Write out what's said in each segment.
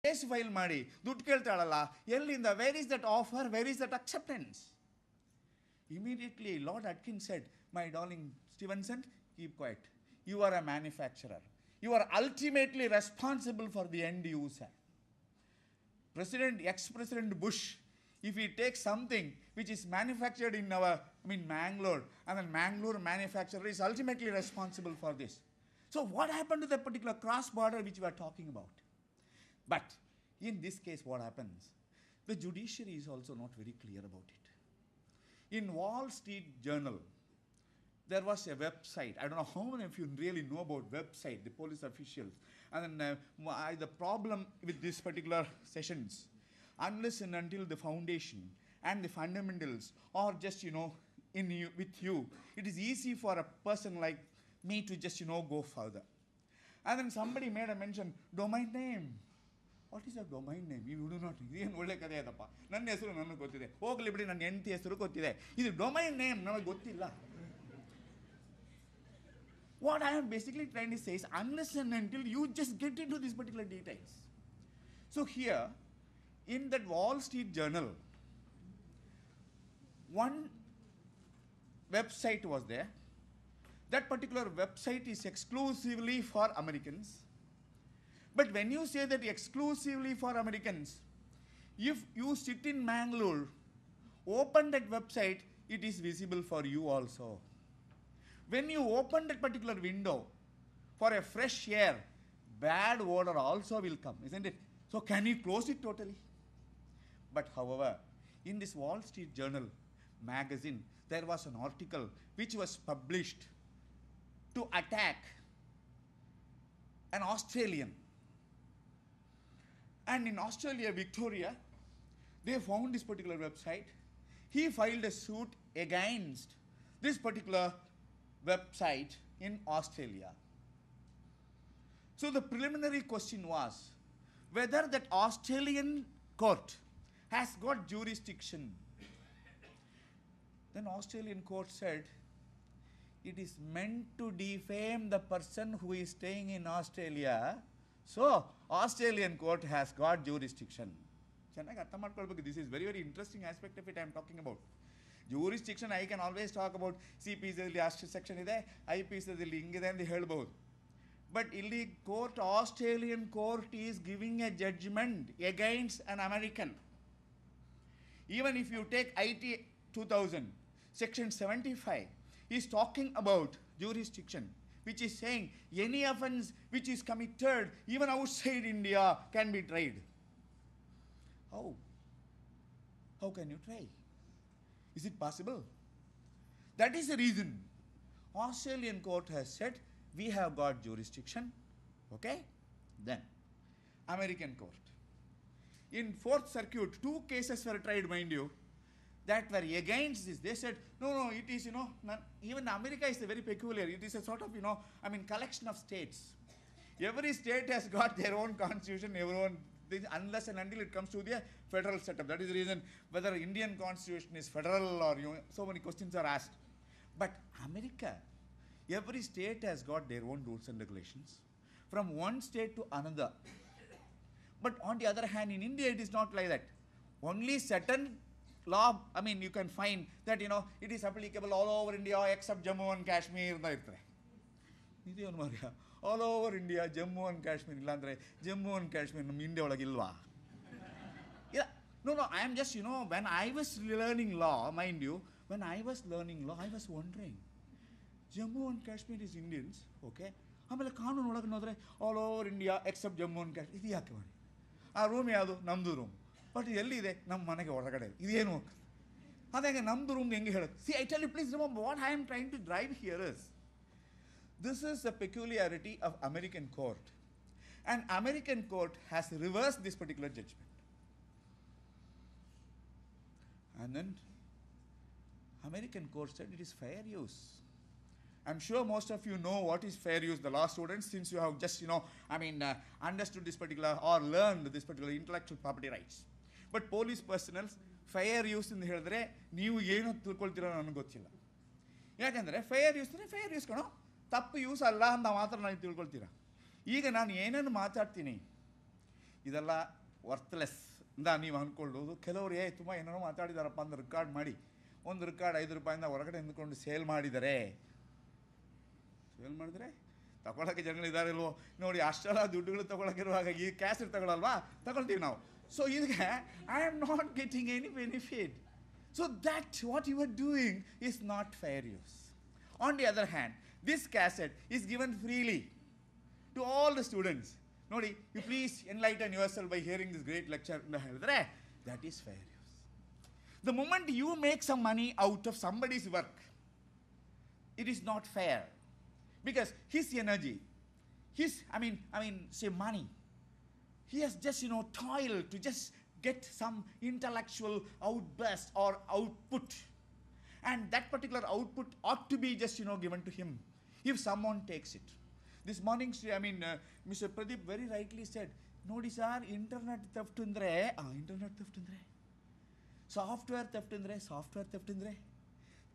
Case file ಮಾಡಿ ದುಡ್ಡು ಕೇಳ್ತಾಳಲ್ಲ, ಎಲ್ಲಿಂದ? Where is that offer, where is that acceptance? Immediately Lord Atkin said, my darling Stevenson, keep quiet. You are a manufacturer. You are ultimately responsible for the end user. Ex-President Bush, if he takes something which is manufactured in Mangalore, and then Mangalore manufacturer is ultimately responsible for this. So what happened to that particular cross-border which we are talking about? But in this case, what happens? The judiciary is also not very clear about it. In Wall Street Journal, there was a website. I don't know how many of you really know about website, the police officials. And then the problem with these particular sessions, unless and until the foundation and the fundamentals are just, with you, it is easy for a person like me to just, go further. And then somebody made a mention, domain name. What is a domain name? You do not know. ಏನು ಒಳ್ಳೆ ಕಥೆ ಅದಪ್ಪ. ನನ್ನ ಹೆಸರು ನನಗೆ ಗೊತ್ತಿದೆ, ಹೋಗಲಿ ಬಿಡಿ, ನನ್ನ ಹೆಂಡತಿ ಹೆಸರು ಗೊತ್ತಿದೆ, ಇದು ಡೊಮೈನ್ ನೇಮ್ ನಮಗೆ ಗೊತ್ತಿಲ್ಲ. What I am basically trying to say is, unless and until you just get into these particular details. So here, in that Wall Street Journal, one website was there. That particular website is exclusively for Americans. But when you say that exclusively for Americans, if you sit in Mangalore, open that website, it is visible for you also. When you open that particular window for a fresh air, bad odor also will come, isn't it? So can you close it totally? But however, in this Wall Street Journal magazine, there was an article which was published to attack an Australian. And in Australia, Victoria, they found this particular website. He filed a suit against this particular website in Australia. So the preliminary question was whether that Australian court has got jurisdiction. Then Australian court said, it is meant to defame the person who is staying in Australia. So, Australian court has got jurisdiction. This is very, very interesting aspect of it I am talking about. Jurisdiction, I can always talk about CPC, section ide, IPC, the helbodu. But illi court, Australian court is giving a judgment against an American. Even if you take IT 2000, section 75, is talking about jurisdiction, which is saying any offense which is committed even outside India can be tried. How? How can you try? Is it possible? That is the reason Australian court has said we have got jurisdiction. Okay? Then American court. In 4th Circuit, 2 cases were tried, mind you, that were against this. They said, no, it is, even America is very peculiar. It is a sort of, collection of states. Every state has got their own constitution, unless and until it comes to the federal setup. That is the reason whether Indian constitution is federal or, so many questions are asked. But America, every state has got their own rules and regulations from one state to another. But on the other hand, in India, it is not like that. Only certain law, you can find that, it is applicable all over India except Jammu and Kashmir. All over India, Jammu and Kashmir. Jammu and Kashmir, India ilva. Yeah. No, I am just, when I was learning law, mind you, when I was learning law, I was wondering, Jammu and Kashmir is Indians, okay? ಆಮೇಲೆ ಕಾನೂನು ಒಳಗೆ ನೋಡಿದ್ರೆ all over India except Jammu and Kashmir. ಇದು ಯಾಕೆ ಮಾಡಿ? ಆ room ಯಾವುದು? ನಮ್ಮದು ರೂಮ್. ಬಟ್ ಎಲ್ಲಿದೆ? ನಮ್ಮ ಮನೆಗೆ ಹೊರಗಡೆ. ಇದೇನು? ಅದಾಗೆ ನಮ್ಮದು ರೂಮ್ ಹೆಂಗೆ ಹೇಳೋದು? See I tell you please remember what I am trying to drive here is this is the peculiarity of American court. And American court has reversed this particular judgment. And then American court said it is fair use. I'm sure most of you know what is fair use, the law students, since you have just, understood this particular or learned this particular intellectual property rights. But police personnel, fair use in ಹೇಳಿದ್ರೆ ನೀವು ಏನು ತಿಳ್ಕೊಳ್ತೀರೋ ನನಗೆ ಗೊತ್ತಿಲ್ಲ. ಯಾಕಂದರೆ fair use ಕಣೋ, ತಪ್ಪು use ಅಲ್ಲ ಅಂತ ಮಾತ್ರ ನಾನು ತಿಳ್ಕೊಳ್ತೀರಾ. ಈಗ ನಾನು ಏನೇನು ಮಾತಾಡ್ತೀನಿ ಇದೆಲ್ಲ ವರ್ತ್ಲೆಸ್ ಅಂತ ನೀವು ಅಂದ್ಕೊಳ್ಳೋದು. ಕೆಲವರು ತುಂಬ ಏನೇನೋ ಮಾತಾಡಿದಾರಪ್ಪ ಅಂದ್ರೆ ರೆಕಾರ್ಡ್ ಮಾಡಿ ಒಂದು ರೆಕಾರ್ಡ್ 5 ರೂಪಾಯಿಂದ ಹೊರಗಡೆ ನಿಂತ್ಕೊಂಡು ಸೇಲ್ ಮಾಡಿದರೆ ತಗೊಳಕ್ಕೆ ಜನಗಳಿದ್ದಾರೆ ಇಲ್ವೋ ನೋಡಿ, ಅಷ್ಟೆಲ್ಲ ದುಡ್ಡುಗಳು ತಗೊಳಕಿರುವಾಗ ಈ ಕ್ಯಾಸೆಟ್ ತಗೊಳ್ಳಲ್ವಾ, ತಗೊಳ್ತೀವಿ ನಾವು. ಸೊ ಇದಕ್ಕೆ I am not getting any benefit. So that what you are doing is not fair use. On the other hand, this cassette is given freely to all the students. Nodi, you please enlighten yourself by hearing this great lecture. That is fair use. The moment you make some money out of somebody's work, it is not fair. Because his energy, his, say money, he has just, toiled to just get some intellectual outburst or output. And that particular output ought to be just, given to him if someone takes it. This morning, Mr. Pradeep very rightly said, Nodi sir, internet theft andre, software theft andre.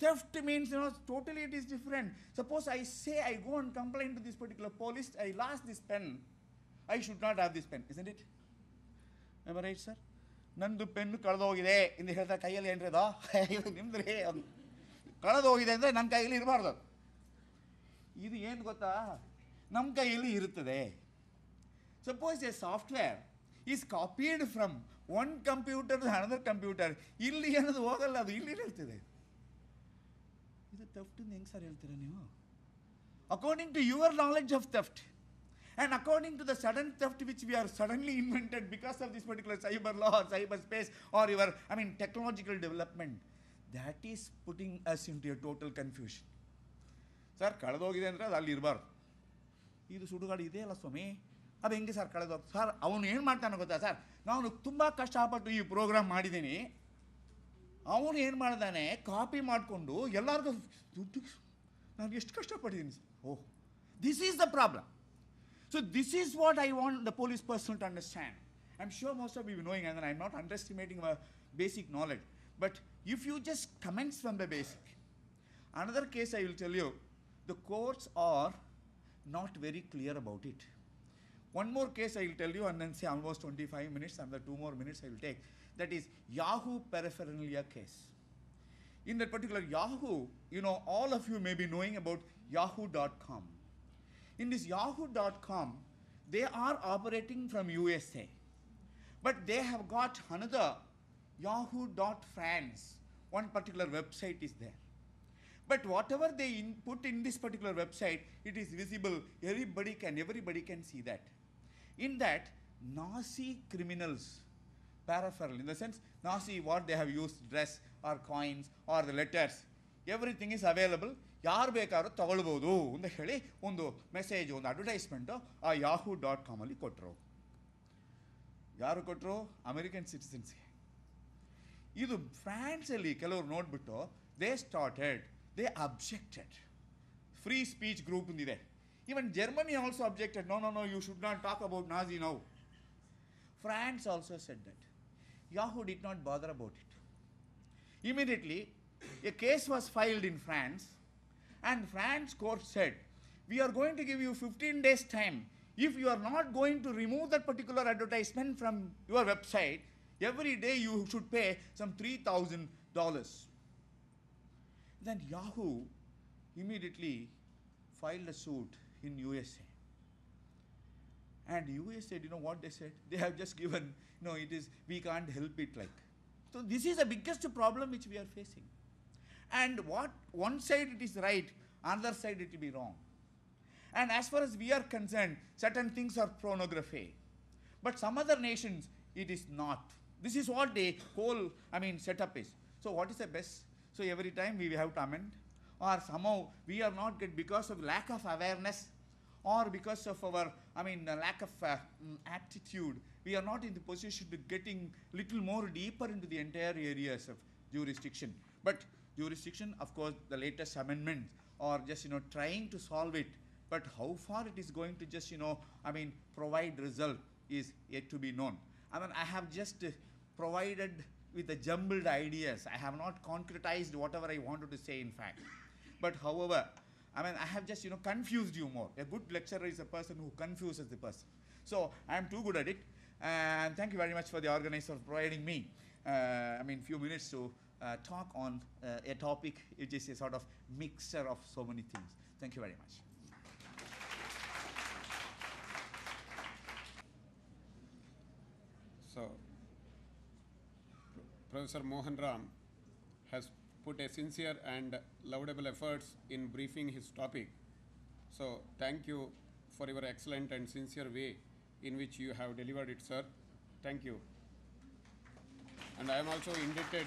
Theft means, totally it is different. Suppose I say I go and complain to this particular police, I lost this pen. I should not have this pen, isn't it? Am I right, sir? ನಂದು pen ಕಳೆದೋಗಿದೆ ಎಂದು ಹೇಳ್ತಾರೆ. ಕೈಯಲ್ಲಿ ಏನ್ರಿ ಅದು ನಿಮ್ದ್ರಿ, ಅದು ಕಳೆದೋಗಿದೆ ಅಂದರೆ ನನ್ನ ಕೈಯಲ್ಲಿ ಇರಬಾರ್ದು. ಇದು ಏನು ಗೊತ್ತಾ, ನಮ್ಮ ಕೈಯಲ್ಲಿ ಇರುತ್ತದೆ. Suppose a software is copied from one computer to another computer, ಇಲ್ಲಿ ಏನದು ಹೋಗಲ್ಲ, ಅದು ಇಲ್ಲಿ ಇರ್ತದೆ. ಇದು ಥೆಫ್ಟ್ ಹೆಂಗೆ ಸರ್ ಹೇಳ್ತೀರಾ ನೀವು? According to your knowledge of theft and according to the sudden theft which we are suddenly invented because of this particular cyber law or cyberspace or your technological development, that is putting us into a total confusion. Sir ಕಳೆದೋಗಿದೆ ಅಂದರೆ ಅದು ಅಲ್ಲಿ ಇರಬಾರ್ದು. ಇದು ಸುಡುಗಾಡು ಇದೆ ಅಲ್ಲ ಸ್ವಾಮಿ, ಅದು ಹೆಂಗೆ ಸರ್ ಕಳೆದೋಗಿ? ಸರ್ ಅವನು ಏನು ಮಾಡ್ತಾನೆ ಗೊತ್ತಾ ಸರ್, ನಾನು ತುಂಬ ಕಷ್ಟಪಟ್ಟು ಈ ಪ್ರೋಗ್ರಾಮ್ ಮಾಡಿದ್ದೀನಿ, ಅವನು ಏನು ಮಾಡ್ತಾನೆ ಕಾಪಿ ಮಾಡಿಕೊಂಡು ಎಲ್ಲರಿಗೂ ದುಡ್ಡು, ನಾನು ಎಷ್ಟು ಕಷ್ಟಪಟ್ಟಿದ್ದೀನಿ sir. Oh, this is the problem. So this is what I want the police person to understand. I'm sure most of you are knowing, and I'm not underestimating our basic knowledge. But if you just commence from the basic. Another case I will tell you, the courts are not very clear about it. One more case I will tell you and then say almost 25 minutes, and the 2 more minutes I will take. That is Yahoo paraphernalia case. In that particular Yahoo, all of you may be knowing about yahoo.com. In this yahoo.com, they are operating from USA, but they have got another yahoo.france, one particular website is there. But whatever they put in this particular website, it is visible, everybody can see that. In that, Nazi criminals paraphernalia, in the sense Nazi, what they have used, dress or coins or the letters, everything is available. ಯಾರು ಬೇಕಾದ್ರೂ ತಗೊಳ್ಬೋದು ಅಂತ ಹೇಳಿ ಒಂದು message, ಒಂದು advertisement ಆ yahoo.com ಅಲ್ಲಿ ಕೊಟ್ಟರು. ಯಾರು ಕೊಟ್ಟರು? ಅಮೆರಿಕನ್ ಸಿಟಿಸನ್ಸ್ಗೆ. ಇದು ಫ್ರಾನ್ಸಲ್ಲಿ ಕೆಲವರು ನೋಡಿಬಿಟ್ಟು they objected. Free speech group ಇದೆ. Even Germany also objected. No, you should not talk about Nazi now. France also said that. Yahoo did not bother about it. Immediately, a case was filed in France, and France court said, we are going to give you 15 days time. If you are not going to remove that particular advertisement from your website, every day you should pay some $3,000. Then Yahoo immediately filed a suit in USA. And USA, what they said? They have just given, we can't help it like. So this is the biggest problem which we are facing. And what one side it is right, another side it will be wrong. And as far as we are concerned, certain things are pornography. But some other nations, it is not. This is what the whole, setup is. So what is the best? So every time we have to amend, or somehow we are not good because of lack of awareness, or because of our, lack of aptitude, we are not in the position to getting little more deeper into the entire areas of jurisdiction. But jurisdiction, of course, the latest amendments are just, trying to solve it. But how far it is going to just, provide result is yet to be known. I have just provided with the jumbled ideas. I have not concretized whatever I wanted to say, in fact. But however, I have just, confused you more. A good lecturer is a person who confuses the person. So I am too good at it. And thank you very much for the organizer providing me, few minutes to talk on a topic which is a sort of mixture of so many things. Thank you very much. So, Professor Mohan Ram has put a sincere and laudable efforts in briefing his topic. So, thank you for your excellent and sincere way in which you have delivered it, sir. Thank you. And I am also indebted